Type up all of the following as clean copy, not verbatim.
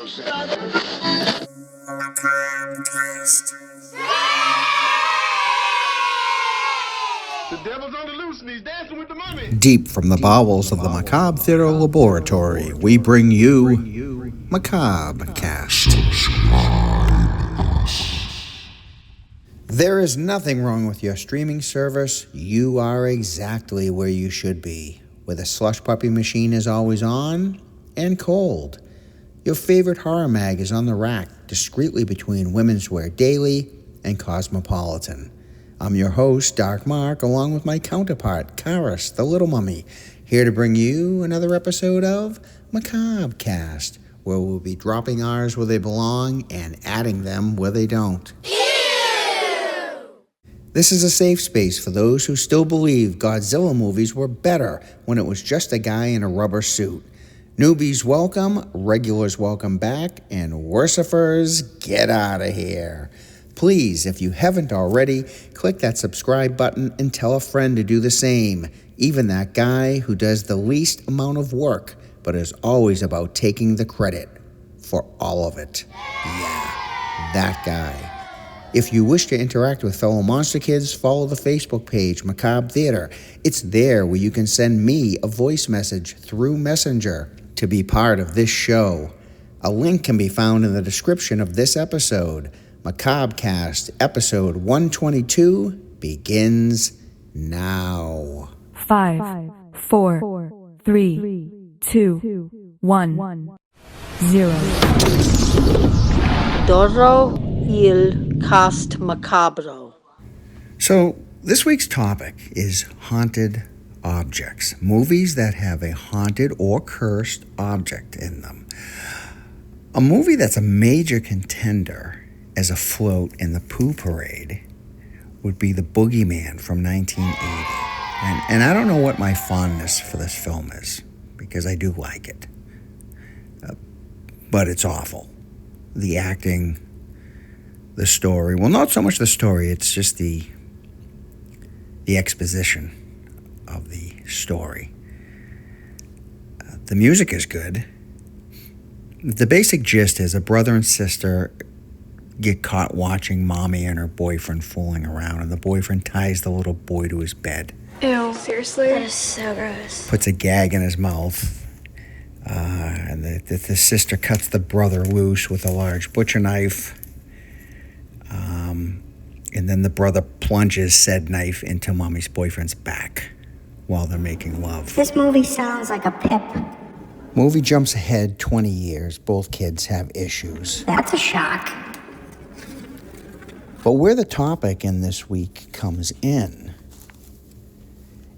The devil's on the loose and he's dancing with the mummy. Deep from the bowels of the Macabre Theater Laboratory, we bring you Macabre Cast. There is nothing wrong with your streaming service. You are exactly where you should be, where the slush puppy machine is always on and cold. Your favorite horror mag is on the rack, discreetly between Women's Wear Daily and Cosmopolitan. I'm your host, Dark Mark, along with my counterpart, Karis, the Little Mummy, here to bring you another episode of Macabre Cast, where we'll be dropping ours where they belong and adding them where they don't. This is a safe space for those who still believe Godzilla movies were better when it was just a guy in a rubber suit. Newbies welcome, regulars welcome back, and worsifers get out of here. Please, if you haven't already, click that subscribe button and tell a friend to do the same. Even that guy who does the least amount of work, but is always about taking the credit for all of it. Yeah, that guy. If you wish to interact with fellow Monster Kids, follow the Facebook page, Macabre Theater. It's there where you can send me a voice message through Messenger to be part of this show. A link can be found in the description of this episode. Macabre Cast, episode 122, begins now. 5, 4, 3, 2, 1, 0. Dorro il cast macabro. So, this week's topic is haunted objects. Movies that have a haunted or cursed object in them. A movie that's a major contender as a float in the Pooh Parade would be The Boogeyman from 1980. And I don't know what my fondness for this film is, because I do like it. But it's awful. The acting, the story. Well, not so much the story, it's just the exposition of the story. The music is good. The basic gist is a brother and sister get caught watching mommy and her boyfriend fooling around, and the boyfriend ties the little boy to his bed. Ew, seriously? That is so gross. Puts a gag in his mouth. And the sister cuts the brother loose with a large butcher knife. And then the brother plunges said knife into mommy's boyfriend's back while they're making love. This movie sounds like a pip. Movie jumps ahead 20 years. Both kids have issues. That's a shock. But where the topic in this week comes in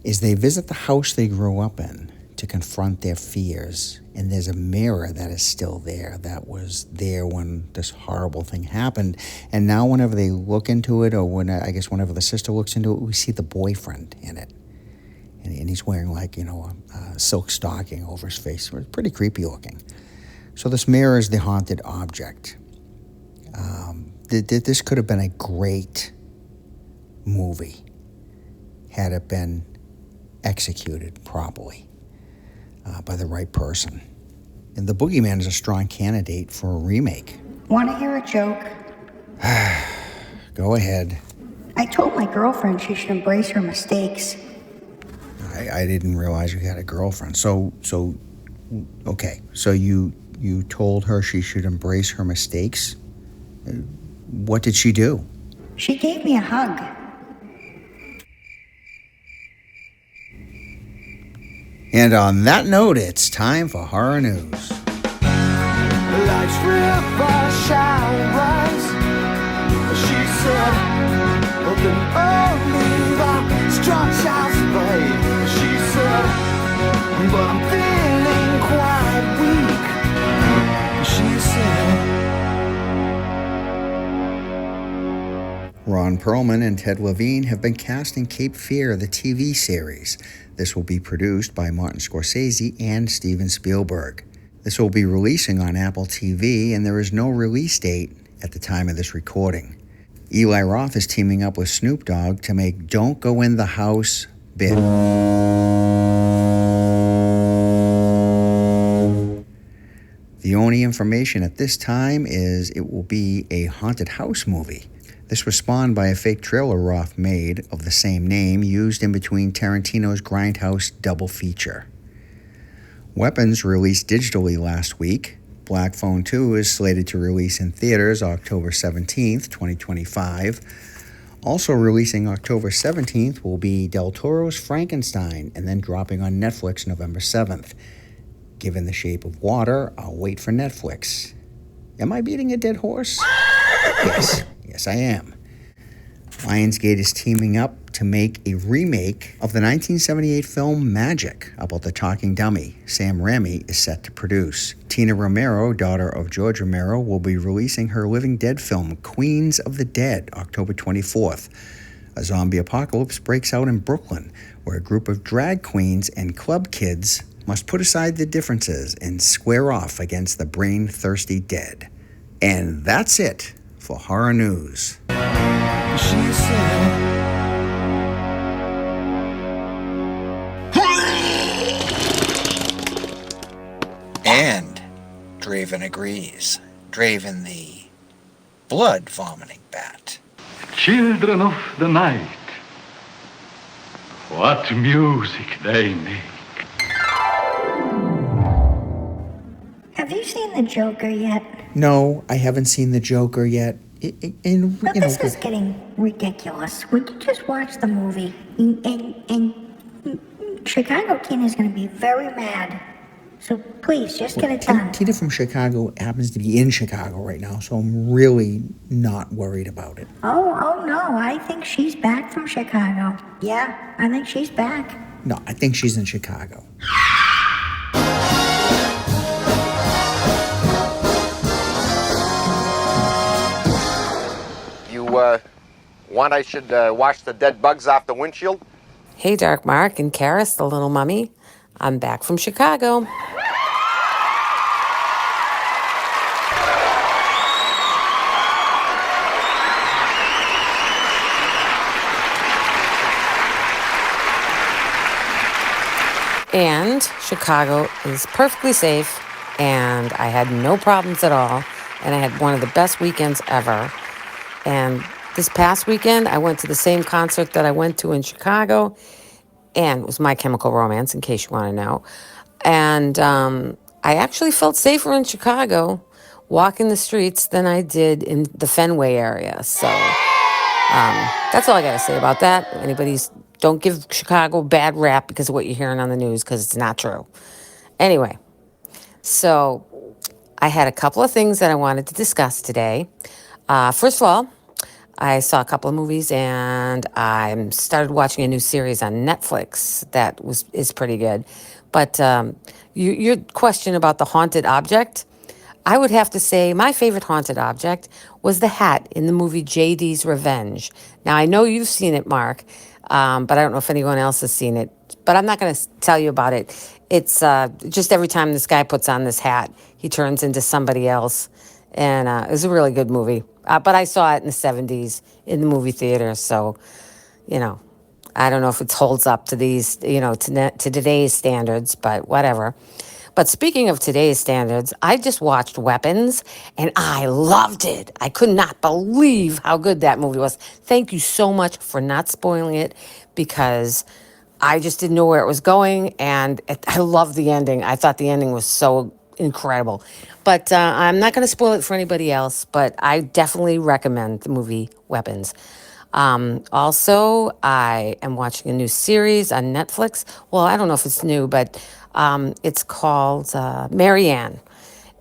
is they visit the house they grew up in to confront their fears. And there's a mirror that is still there, that was there when this horrible thing happened. And now whenever they look into it, or whenever the sister looks into it, we see the boyfriend in it. And he's wearing a silk stocking over his face. It's pretty creepy looking. So this mirror is the haunted object. This could have been a great movie had it been executed properly by the right person. And The Boogeyman is a strong candidate for a remake. Want to hear a joke? Go ahead. I told my girlfriend she should embrace her mistakes. I didn't realize you had a girlfriend. So okay. So you told her she should embrace her mistakes? What did she do? She gave me a hug. And on that note, it's time for horror news. Life's river showers, she said, but then only the strong shall spray. She said, but I'm feeling quite weak. She said. Ron Perlman and Ted Levine have been cast in Cape Fear, the TV series. This will be produced by Martin Scorsese and Steven Spielberg. This will be releasing on Apple TV, and there is no release date at the time of this recording. Eli Roth is teaming up with Snoop Dogg to make Don't Go in the House bit. The only information at this time is it will be a haunted house movie. This was spawned by a fake trailer Roth made of the same name used in between Tarantino's Grindhouse double feature. Weapons released digitally last week. Black Phone 2 is slated to release in theaters October 17th, 2025. Also releasing October 17th will be Del Toro's Frankenstein, and then dropping on Netflix November 7th. Given The Shape of Water, I'll wait for Netflix. Am I beating a dead horse? Yes, I am. Lionsgate is teaming up to make a remake of the 1978 film Magic about the talking dummy Sam Raimi is set to produce. Tina Romero, daughter of George Romero, will be releasing her Living Dead film Queens of the Dead October 24th. A zombie apocalypse breaks out in Brooklyn, where a group of drag queens and club kids must put aside their differences and square off against the brain-thirsty dead. And that's it for horror news. She said, And Draven agrees. Draven the blood-vomiting bat. Children of the night, what music they make. Have you seen The Joker yet? No, I haven't seen The Joker yet. But this is getting ridiculous. Would you just watch the movie? And Chicago Tina is going to be very mad. So please, just get it done. Tina from Chicago happens to be in Chicago right now, so I'm really not worried about it. Oh no, I think she's back from Chicago. Yeah, I think she's back. No, I think she's in Chicago. Want I should wash the dead bugs off the windshield? Hey, Dark Mark and Karis, the little mummy. I'm back from Chicago. And Chicago is perfectly safe, and I had no problems at all, and I had one of the best weekends ever. And this past weekend, I went to the same concert that I went to in Chicago, and it was My Chemical Romance, in case you want to know. And I actually felt safer in Chicago walking the streets than I did in the Fenway area. So that's all I got to say about that. Don't give Chicago a bad rap because of what you're hearing on the news, because it's not true. Anyway, so I had a couple of things that I wanted to discuss today. First of all, I saw a couple of movies, and I started watching a new series on Netflix that is pretty good. But your question about the haunted object, I would have to say my favorite haunted object was the hat in the movie J.D.'s Revenge. Now, I know you've seen it, Mark, but I don't know if anyone else has seen it. But I'm not going to tell you about it. It's just every time this guy puts on this hat, he turns into somebody else. And it was a really good movie. But I saw it in the 70s in the movie theater. So, I don't know if it holds up to these, to today's standards, but whatever. But speaking of today's standards, I just watched Weapons, and I loved it. I could not believe how good that movie was. Thank you so much for not spoiling it, because I just didn't know where it was going, and I loved the ending. I thought the ending was so incredible. But I'm not going to spoil it for anybody else, but I definitely recommend the movie Weapons. Also, I am watching a new series on Netflix. Well, I don't know if it's new, but it's called Marianne.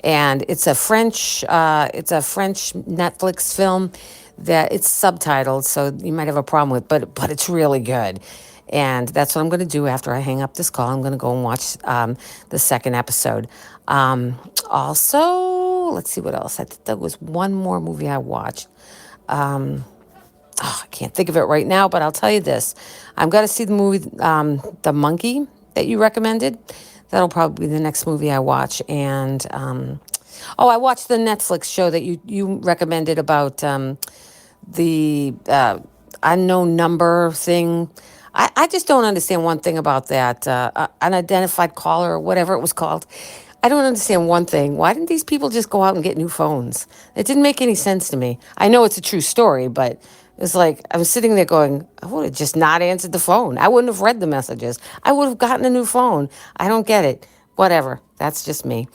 And it's a French Netflix film that it's subtitled, so you might have a problem with, but it's really good. And that's what I'm going to do after I hang up this call. I'm going to go and watch the second episode. Also, let's see what else. I think there was one more movie I watched. I can't think of it right now, but I'll tell you this. I'm going to see the movie The Monkey that you recommended. That'll probably be the next movie I watch. And, I watched the Netflix show that you recommended about the unknown number thing. I just don't understand one thing about that, unidentified caller or whatever it was called. I don't understand one thing. Why didn't these people just go out and get new phones? It didn't make any sense to me. I know it's a true story, but it was like I was sitting there going, I would have just not answered the phone. I wouldn't have read the messages. I would have gotten a new phone. I don't get it. Whatever. That's just me.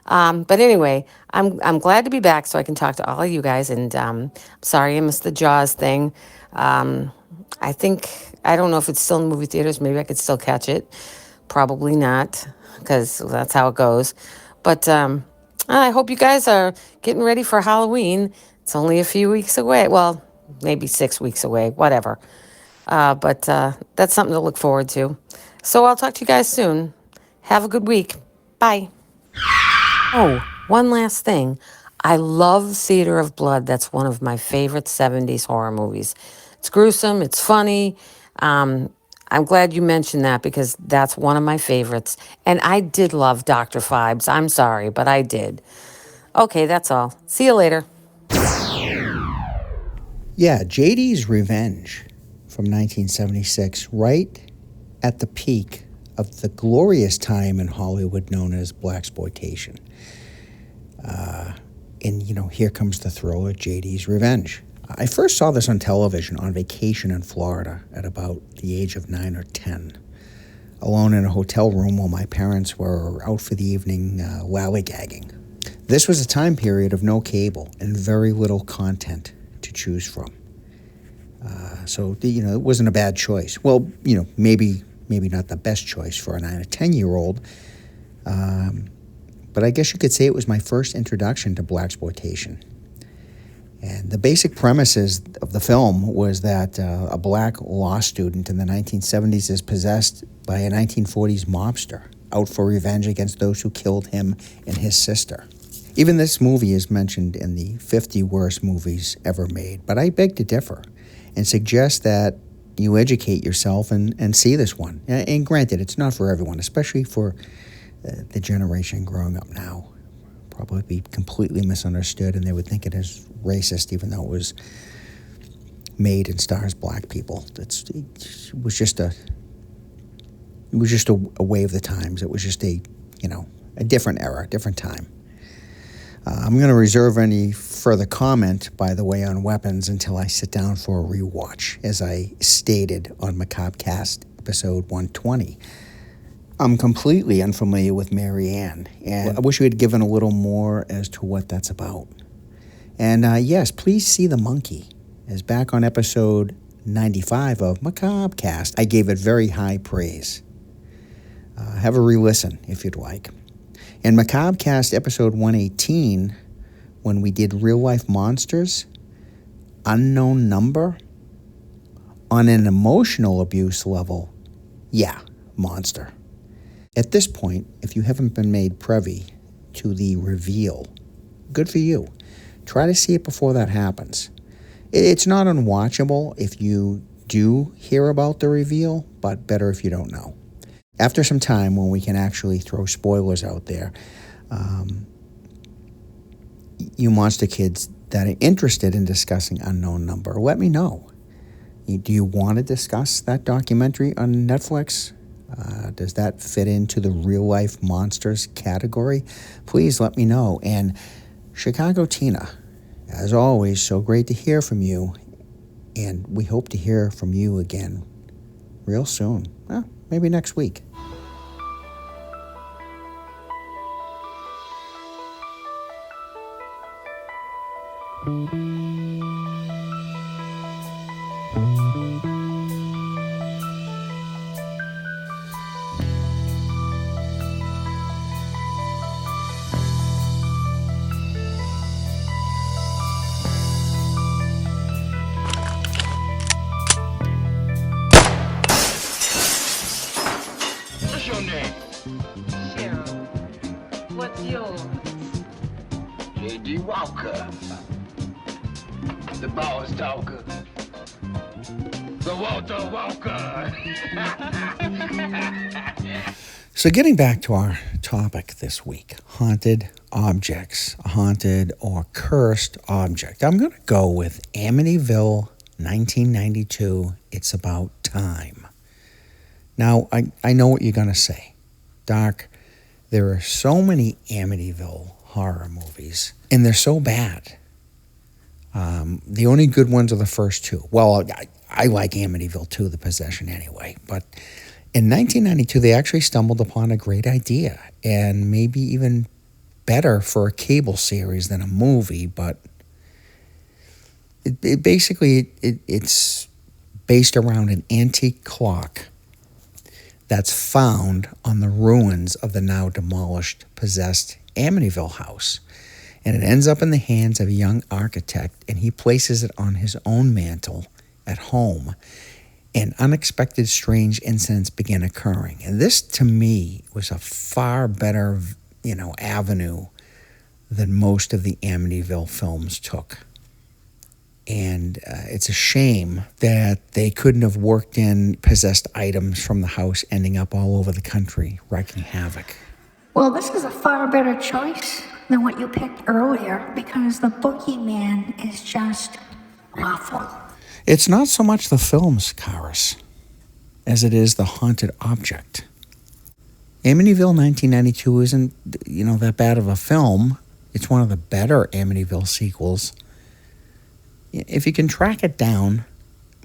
But anyway, I'm glad to be back so I can talk to all of you guys. And sorry I missed the Jaws thing. I think I don't know if it's still in movie theaters. Maybe I could still catch it. Probably not, because that's how it goes. But I hope you guys are getting ready for Halloween. It's only a few weeks away. Well, maybe 6 weeks away, whatever. But that's something to look forward to. So I'll talk to you guys soon. Have a good week. Bye. Oh, one last thing. I love Theater of Blood. That's one of my favorite 70s horror movies. It's gruesome. It's funny. I'm glad you mentioned that because that's one of my favorites. And I did love Dr. Phibes. I'm sorry, but I did. Okay, that's all. See you later. Yeah, JD's Revenge from 1976, right at the peak of the glorious time in Hollywood known as blaxploitation. And, here comes the thriller, JD's Revenge. I first saw this on television on vacation in Florida at about the age of 9 or 10, alone in a hotel room while my parents were out for the evening lollygagging. This was a time period of no cable and very little content to choose from. So it wasn't a bad choice. Well, maybe not the best choice for a 9 or 10-year-old, but I guess you could say it was my first introduction to blaxploitation. And the basic premises of the film was that a black law student in the 1970s is possessed by a 1940s mobster out for revenge against those who killed him and his sister. Even this movie is mentioned in the 50 worst movies ever made, but I beg to differ and suggest that you educate yourself and see this one. And granted, it's not for everyone, especially for the generation growing up now. Probably be completely misunderstood, and they would think it is racist, even though it was made and stars black people. It was just a way of the times. It was just a different era, different time. I'm going to reserve any further comment, by the way, on weapons until I sit down for a rewatch, as I stated on Macabre Cast episode 120. I'm completely unfamiliar with Mary Ann, and I wish we had given a little more as to what that's about. And yes, please see The Monkey, as back on episode 95 of Macabre Cast, I gave it very high praise. Have a re-listen if you'd like. In Macabre Cast episode 118, when we did Real Life Monsters, Unknown Number, on an emotional abuse level, yeah, monster. At this point, if you haven't been made privy to the reveal, good for you. Try to see it before that happens. It's not unwatchable if you do hear about the reveal, but better if you don't know. After some time when we can actually throw spoilers out there, you monster kids that are interested in discussing Unknown Number, let me know. Do you want to discuss that documentary on Netflix? Does that fit into the real life monsters category? Please let me know. And Chicago Tina, as always, so great to hear from you. And we hope to hear from you again real soon. Maybe next week. What's your name? Cheryl. What's yours? J.D. Walker. The boss talker. The Walter Walker. So getting back to our topic this week, haunted objects, haunted or cursed object. I'm going to go with Amityville, 1992, It's About Time. Now, I know what you're going to say. Dark, There are so many Amityville horror movies, and they're so bad. The only good ones are the first two. Well, I like Amityville 2, The Possession, anyway. But in 1992, they actually stumbled upon a great idea, and maybe even better for a cable series than a movie. But it's based around an antique clock that's found on the ruins of the now demolished, possessed Amityville house. And it ends up in the hands of a young architect, and he places it on his own mantle at home. And unexpected, strange incidents begin occurring. And this, to me, was a far better, avenue than most of the Amityville films took. And it's a shame that they couldn't have worked in possessed items from the house ending up all over the country, wreaking havoc. Well, this is a far better choice than what you picked earlier because the boogeyman is just awful. It's not so much the films, Karis, as it is the haunted object. Amityville 1992 isn't, that bad of a film. It's one of the better Amityville sequels. If you can track it down,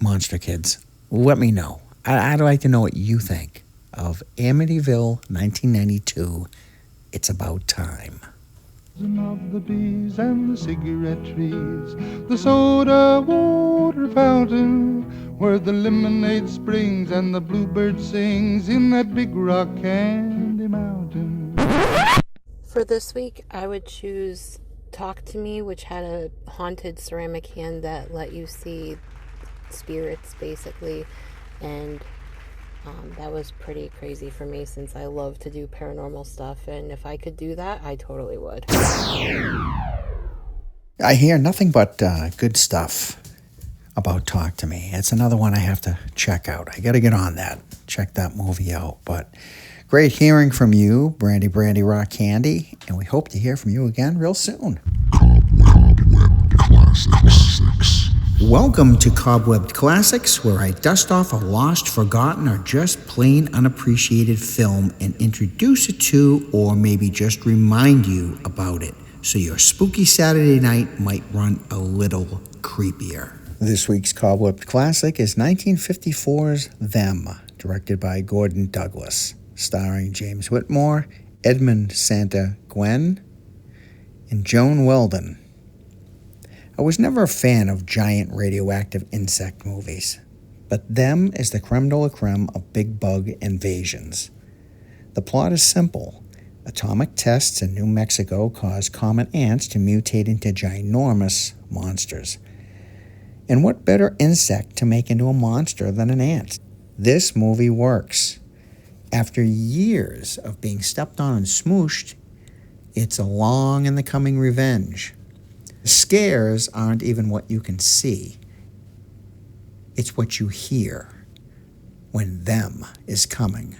Monster Kids, let me know. I'd like to know what you think of Amityville 1992. It's about time. Of the bees and the cigarette trees, the soda water fountain, where the lemonade springs and the bluebird sings in that big rock candy mountain. For this week, I would choose Talk to Me, which had a haunted ceramic hand that let you see spirits, basically, and that was pretty crazy for me since I love to do paranormal stuff, and if I could do that, I totally would. I hear nothing but good stuff about Talk to Me. It's another one I have to check out. I got to get on that, check that movie out. But great hearing from you, Brandy Rock Candy, and we hope to hear from you again real soon. Cobwebbed Classics 6. Welcome to Cobwebbed Classics, where I dust off a lost, forgotten, or just plain unappreciated film and introduce it to, or maybe just remind you about it, so your spooky Saturday night might run a little creepier. This week's Cobwebbed Classic is 1954's Them, directed by Gordon Douglas, starring James Whitmore, Edmund Santa Gwen, and Joan Weldon. I was never a fan of giant radioactive insect movies, but Them is the creme de la creme of big bug invasions. The plot is simple. Atomic tests in New Mexico cause common ants to mutate into ginormous monsters. And what better insect to make into a monster than an ant? This movie works. After years of being stepped on and smooshed, it's a long in the coming revenge. The scares aren't even what you can see. It's what you hear when Them is coming.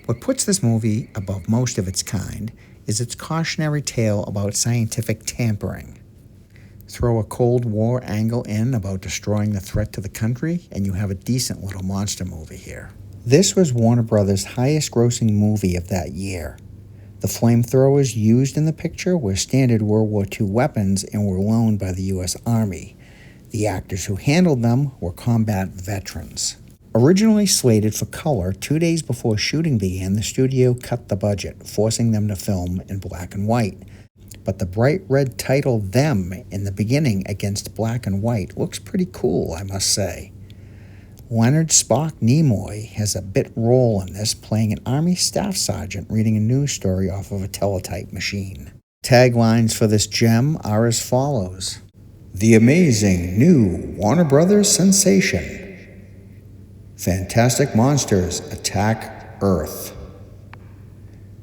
What puts this movie above most of its kind is its cautionary tale about scientific tampering. Throw a Cold War angle in about destroying the threat to the country, and you have a decent little monster movie here. This was Warner Brothers' highest-grossing movie of that year. The flamethrowers used in the picture were standard World War II weapons and were loaned by the U.S. Army. The actors who handled them were combat veterans. Originally slated for color, 2 days before shooting began, the studio cut the budget, forcing them to film in black and white. But the bright red title Them in the beginning against black and white looks pretty cool, I must say. Leonard Spock Nimoy has a bit role in this, playing an Army staff sergeant reading a news story off of a teletype machine. Taglines for this gem are as follows: The amazing new Warner Brothers sensation. Fantastic monsters attack Earth.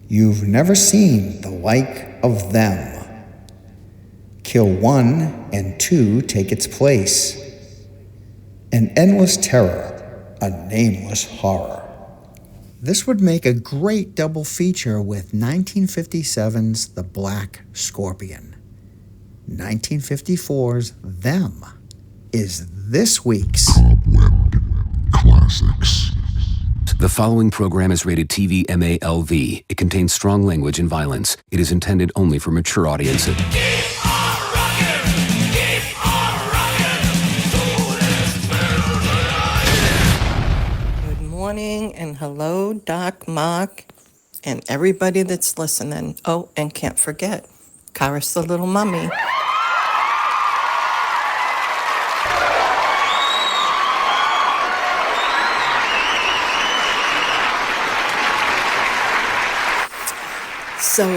You've never seen the like of them. Kill one and two take its place. An endless terror, a nameless horror. This would make a great double feature with 1957's The Black Scorpion, 1954's Them, is this week's Classics. The following program is rated TV MALV. It contains strong language and violence. It is intended only for mature audiences. Good morning and hello, Doc, Mark, and everybody that's listening. Oh, and can't forget, Karis the Little Mummy. So,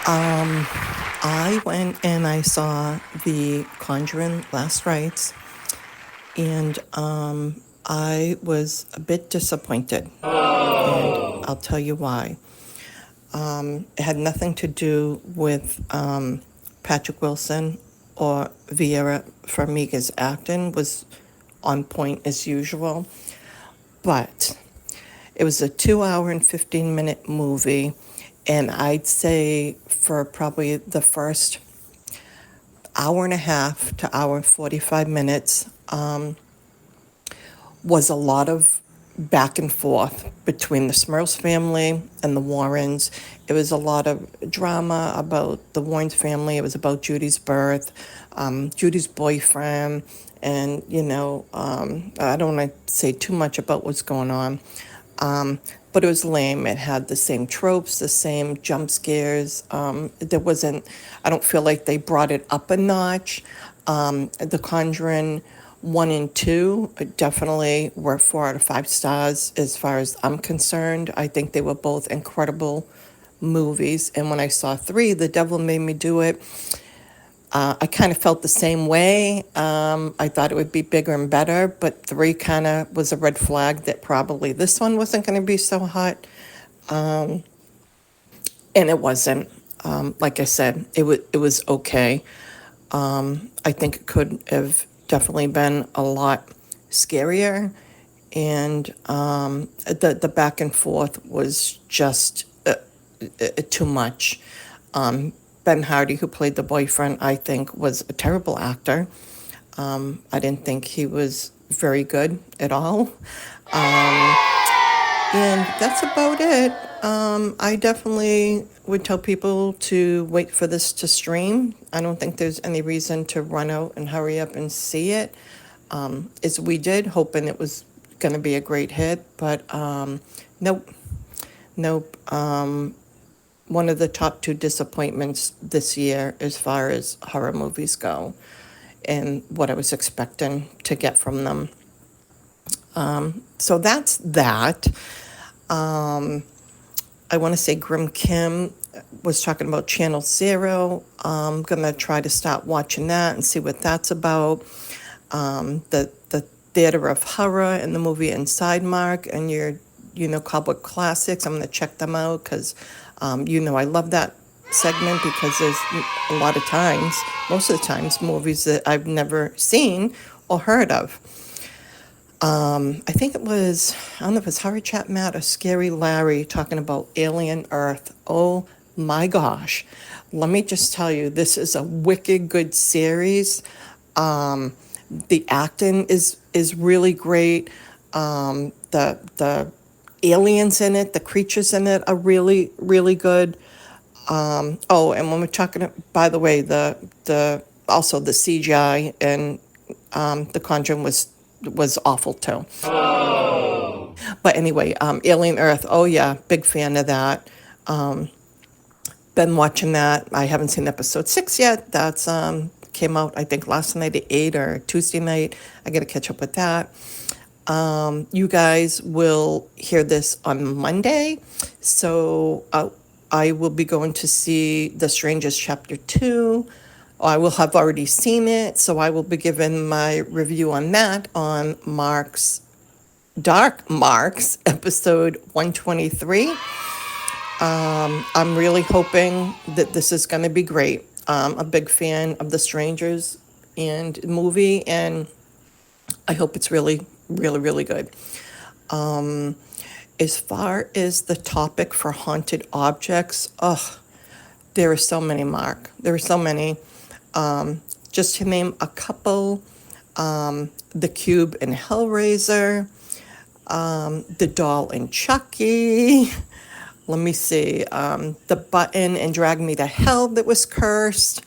I went and I saw The Conjuring last night, and I was a bit disappointed, and I'll tell you why. It had nothing to do with Patrick Wilson or Vera Farmiga's acting was on point as usual, but it was a 2 hour and 15-minute movie. And I'd say for probably the first hour and a half to hour and 45 minutes was a lot of back and forth between the Smurfs family and the Warrens. It was a lot of drama about the Warrens family. It was about Judy's birth, Judy's boyfriend, and, I don't want to say too much about what's going on. But it was lame. It had the same tropes, the same jump scares. I don't feel like they brought it up a notch. The Conjuring 1 and 2 definitely were 4 out of 5 stars as far as I'm concerned. I think they were both incredible movies. And when I saw 3, The Devil Made Me Do It, I kind of felt the same way. I thought it would be bigger and better, but 3 kind of was a red flag that probably this one wasn't going to be so hot. And it wasn't. Like I said, it was okay. I think it could have definitely been a lot scarier. And the back and forth was just too much. Ben Hardy, who played the boyfriend, I think was a terrible actor. I didn't think he was very good at all. And that's about it. I definitely would tell people to wait for this to stream. I don't think there's any reason to run out and hurry up and see it, as we did, hoping it was going to be a great hit. But nope. One of the top 2 disappointments this year as far as horror movies go and what I was expecting to get from them. So that's that. I want to say Grim Kim was talking about Channel Zero. I'm going to try to start watching that and see what that's about. The Theater of Horror and the movie Inside Mark and your Cobwebbed Classics. I'm going to check them out because I love that segment because there's a lot of times, most of the times, movies that I've never seen or heard of. I think it was, I don't know if it's Horror Chat Matt or Scary Larry talking about Alien Earth. Oh my gosh. Let me just tell you, this is a wicked good series. The acting is really great. The aliens in it, the creatures in it are really, really good. And when we're talking, by the way, also the CGI and The Conjuring was awful too. Oh. But anyway, Alien Earth, oh yeah, big fan of that. Been watching that. I haven't seen episode 6 yet. That's came out, I think, last night at 8 or Tuesday night. I got to catch up with that. You guys will hear this on Monday. So I will be going to see The Strangers Chapter 2. I will have already seen it, so I will be giving my review on that on Dark Marks, episode 123. I'm really hoping that this is going to be great. I'm a big fan of The Strangers and movie, and I hope it's really, really, really good. As far as the topic for haunted objects, there are so many, Mark. There are so many. Just to name a couple, the cube in Hellraiser, the doll in Chucky. Let me see, the button in Drag Me to Hell that was cursed.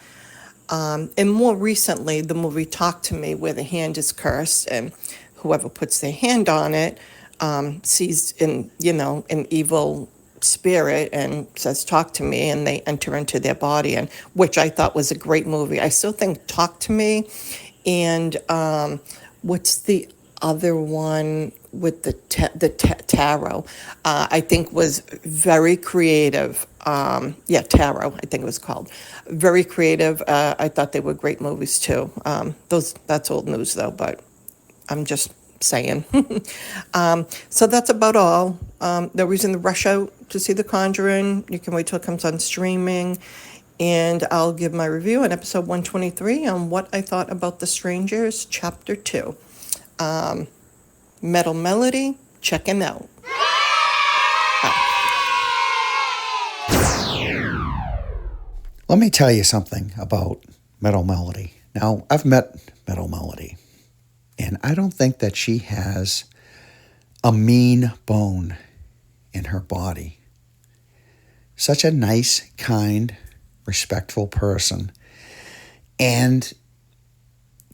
And more recently, the movie Talk to Me, where the hand is cursed, and whoever puts their hand on it sees an evil spirit and says, "Talk to me," and they enter into their body, and which I thought was a great movie. I still think Talk to Me, and what's the other one with the tarot? I think was very creative. Tarot, I think it was called. Very creative. I thought they were great movies too. That's old news though, but I'm just saying. So that's about all. No reason to rush out to see The Conjuring. You can wait till it comes on streaming. And I'll give my review on episode 123 on what I thought about The Strangers, Chapter 2. Metal Melody, check him out. Let me tell you something about Metal Melody. Now, I've met Metal Melody, and I don't think that she has a mean bone in her body. Such a nice, kind, respectful person. And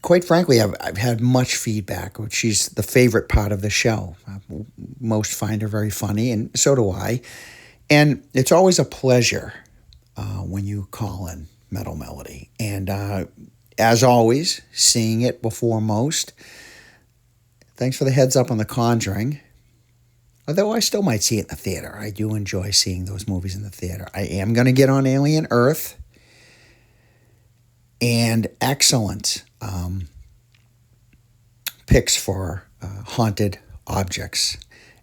quite frankly, I've had much feedback. She's the favorite part of the show. Most find her very funny, and so do I. And it's always a pleasure when you call in Metal Melody. And as always, seeing it before most. Thanks for the heads up on The Conjuring. Although I still might see it in the theater. I do enjoy seeing those movies in the theater. I am going to get on Alien Earth. And excellent picks for haunted objects.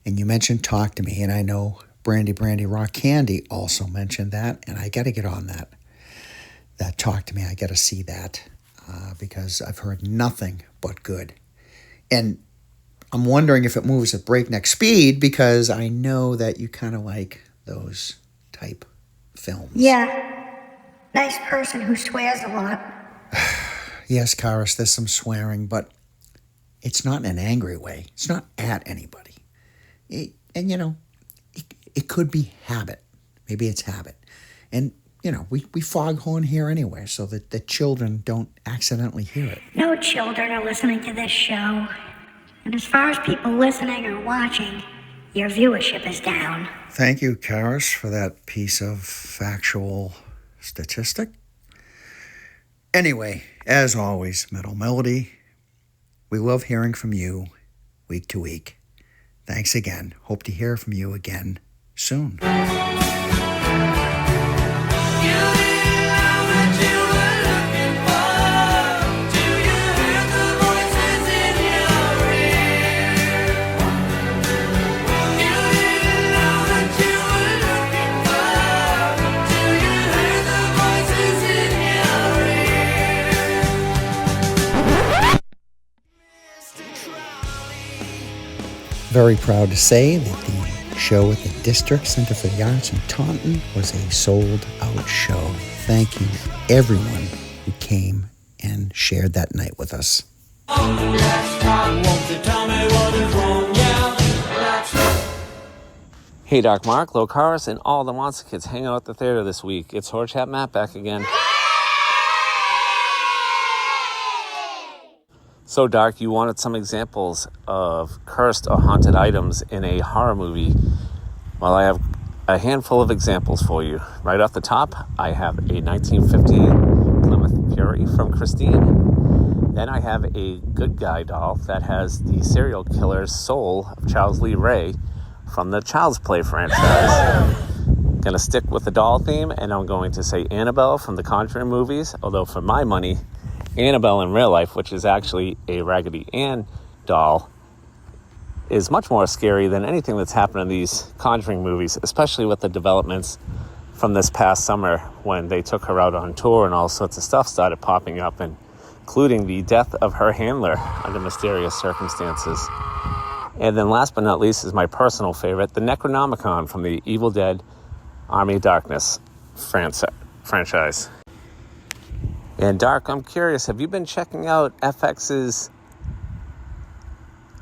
And you mentioned Talk to Me, and I know Brandy Rock Candy also mentioned that, and I got to get on that Talk to Me. I got to see that because I've heard nothing but good. And I'm wondering if it moves at breakneck speed because I know that you kind of like those type films. Yeah, nice person who swears a lot. Yes, Karis, there's some swearing, but it's not in an angry way. It's not at anybody. It could be habit. Maybe it's habit. And, we foghorn here anyway so that the children don't accidentally hear it. No children are listening to this show. And as far as people listening or watching, your viewership is down. Thank you, Karis, for that piece of factual statistic. Anyway, as always, Metal Melody, we love hearing from you week to week. Thanks again. Hope to hear from you again soon. Very proud to say that the show at the District Center for the Arts in Taunton was a sold-out show. Thank you, everyone who came and shared that night with us. Hey, Doc Mark, Lo Karis, and all the Monster Kids hanging out at the theater this week. It's Horror Chat Matt back again. So, Doc, you wanted some examples of cursed or haunted items in a horror movie. Well, I have a handful of examples for you. Right off the top, I have a 1950 Plymouth Fury from Christine. Then I have a good guy doll that has the serial killer's soul of Charles Lee Ray from the Child's Play franchise. Gonna stick with the doll theme, and I'm going to say Annabelle from the Conjuring movies, although for my money, Annabelle in real life, which is actually a Raggedy Ann doll, is much more scary than anything that's happened in these Conjuring movies, especially with the developments from this past summer when they took her out on tour and all sorts of stuff started popping up, including the death of her handler under mysterious circumstances. And then last but not least is my personal favorite, the Necronomicon from the Evil Dead Army of Darkness franchise. And Dark, I'm curious, have you been checking out FX's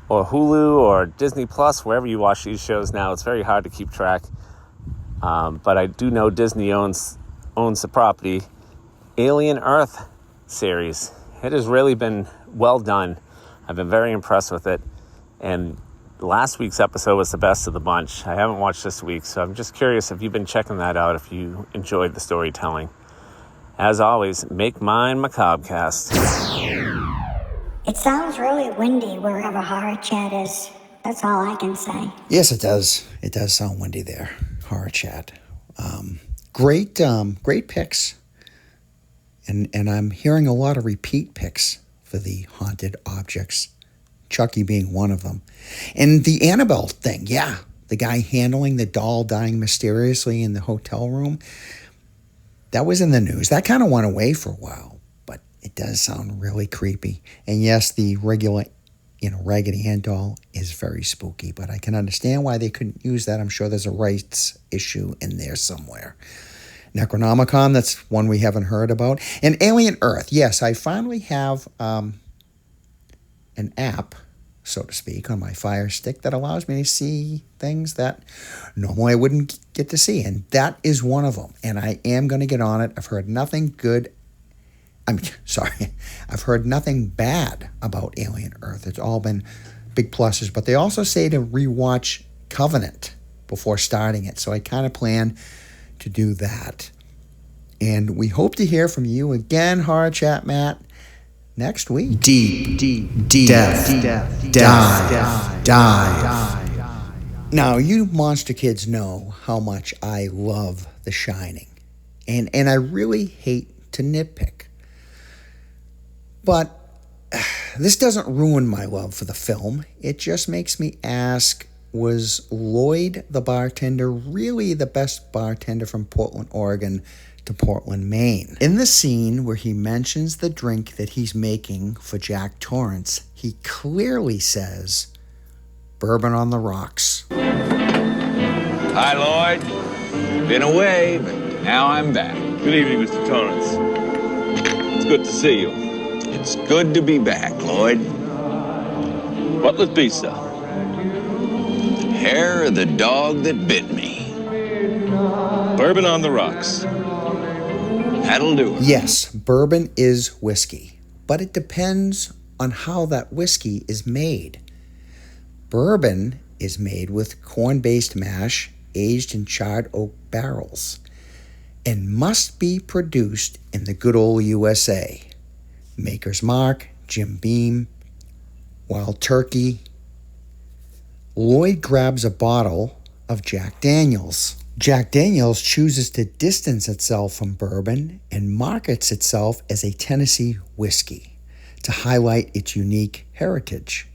or Hulu or Disney Plus, wherever you watch these shows now. It's very hard to keep track. But I do know Disney owns the property. Alien Earth series. It has really been well done. I've been very impressed with it. And last week's episode was the best of the bunch. I haven't watched this week, so I'm just curious if you've been checking that out, if you enjoyed the storytelling. As always, make mine Macabrecast. It sounds really windy wherever Horror Chat is. That's all I can say. Yes, it does. It does sound windy there. Horror Chat. Great picks. And I'm hearing a lot of repeat picks for the haunted objects. Chucky being one of them. And the Annabelle thing, yeah. The guy handling the doll dying mysteriously in the hotel room. That was in the news. That kind of went away for a while. But it does sound really creepy. And yes, the regular, Raggedy Ann doll is very spooky. But I can understand why they couldn't use that. I'm sure there's a rights issue in there somewhere. Necronomicon, that's one we haven't heard about. And Alien Earth, yes, I finally have an app, so to speak, on my Fire Stick that allows me to see things that normally I wouldn't get to see. And that is one of them. And I am going to get on it. I've heard nothing good. I've heard nothing bad about Alien Earth. It's all been big pluses. But they also say to rewatch Covenant before starting it. So I kind of plan to do that. And we hope to hear from you again, Horror Chat Matt, next week. Deep, dive. Now, you monster kids know how much I love The Shining. And I really hate to nitpick. But this doesn't ruin my love for the film. It just makes me ask, was Lloyd, the bartender, really the best bartender from Portland, Oregon to Portland, Maine? In the scene where he mentions the drink that he's making for Jack Torrance, he clearly says, bourbon on the rocks. Hi, Lloyd. Been away, but now I'm back. Good evening, Mr. Torrance. It's good to see you. It's good to be back, Lloyd. What'll it be, sir? Hair of the dog that bit me. Bourbon on the rocks. That'll do it. Yes, bourbon is whiskey, but it depends on how that whiskey is made. Bourbon is made with corn-based mash aged in charred oak barrels and must be produced in the good old USA. Maker's Mark, Jim Beam, Wild Turkey. Lloyd grabs a bottle of Jack Daniels. Jack Daniels chooses to distance itself from bourbon and markets itself as a Tennessee whiskey to highlight its unique heritage.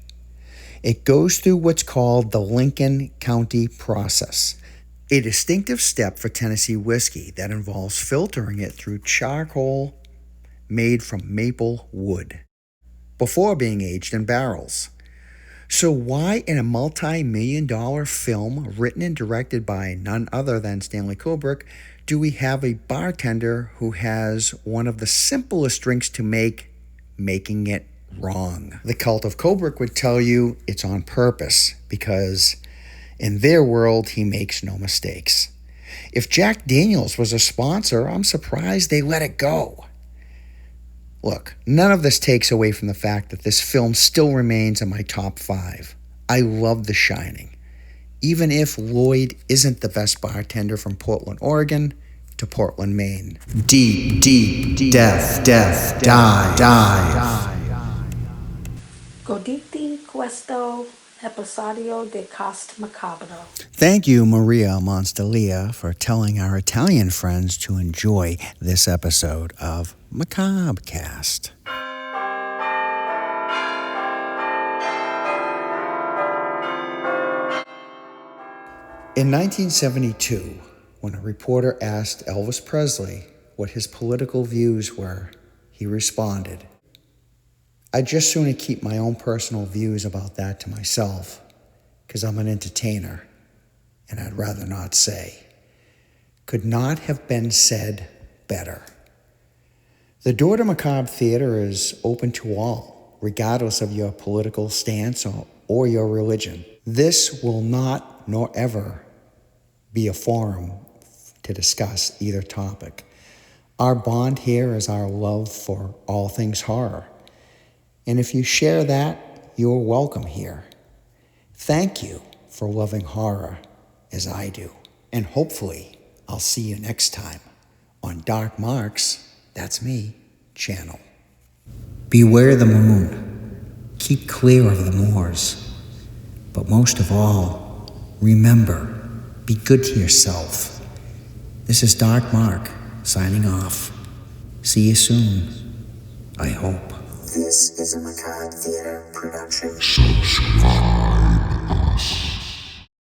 It goes through what's called the Lincoln County process, a distinctive step for Tennessee whiskey that involves filtering it through charcoal made from maple wood before being aged in barrels. So why in a multi-million-dollar film written and directed by none other than Stanley Kubrick do we have a bartender who has one of the simplest drinks to make, making it wrong? The cult of Kubrick would tell you it's on purpose because in their world he makes no mistakes. If Jack Daniels was a sponsor, I'm surprised they let it go. Look, none of this takes away from the fact that this film still remains in my top 5. I love The Shining. Even if Lloyd isn't the best bartender from Portland, Oregon to Portland, Maine. Deep, dive. Goditi questo episodio de Cast Macabro. Thank you, Maria Monstalia, for telling our Italian friends to enjoy this episode of Macabrecast. In 1972, when a reporter asked Elvis Presley what his political views were, he responded, "I'd just sooner keep my own personal views about that to myself, because I'm an entertainer, and I'd rather not say." Could not have been said better. The door to Macabre Theater is open to all, regardless of your political stance or your religion. This will not, nor ever, be a forum to discuss either topic. Our bond here is our love for all things horror. And if you share that, you are welcome here. Thank you for loving horror as I do. And hopefully, I'll see you next time on Dark Marks, that's me, channel. Beware the moon. Keep clear of the moors. But most of all, remember, be good to yourself. This is Dark Mark, signing off. See you soon, I hope. This is a Macabre Theater production. Subscribe us.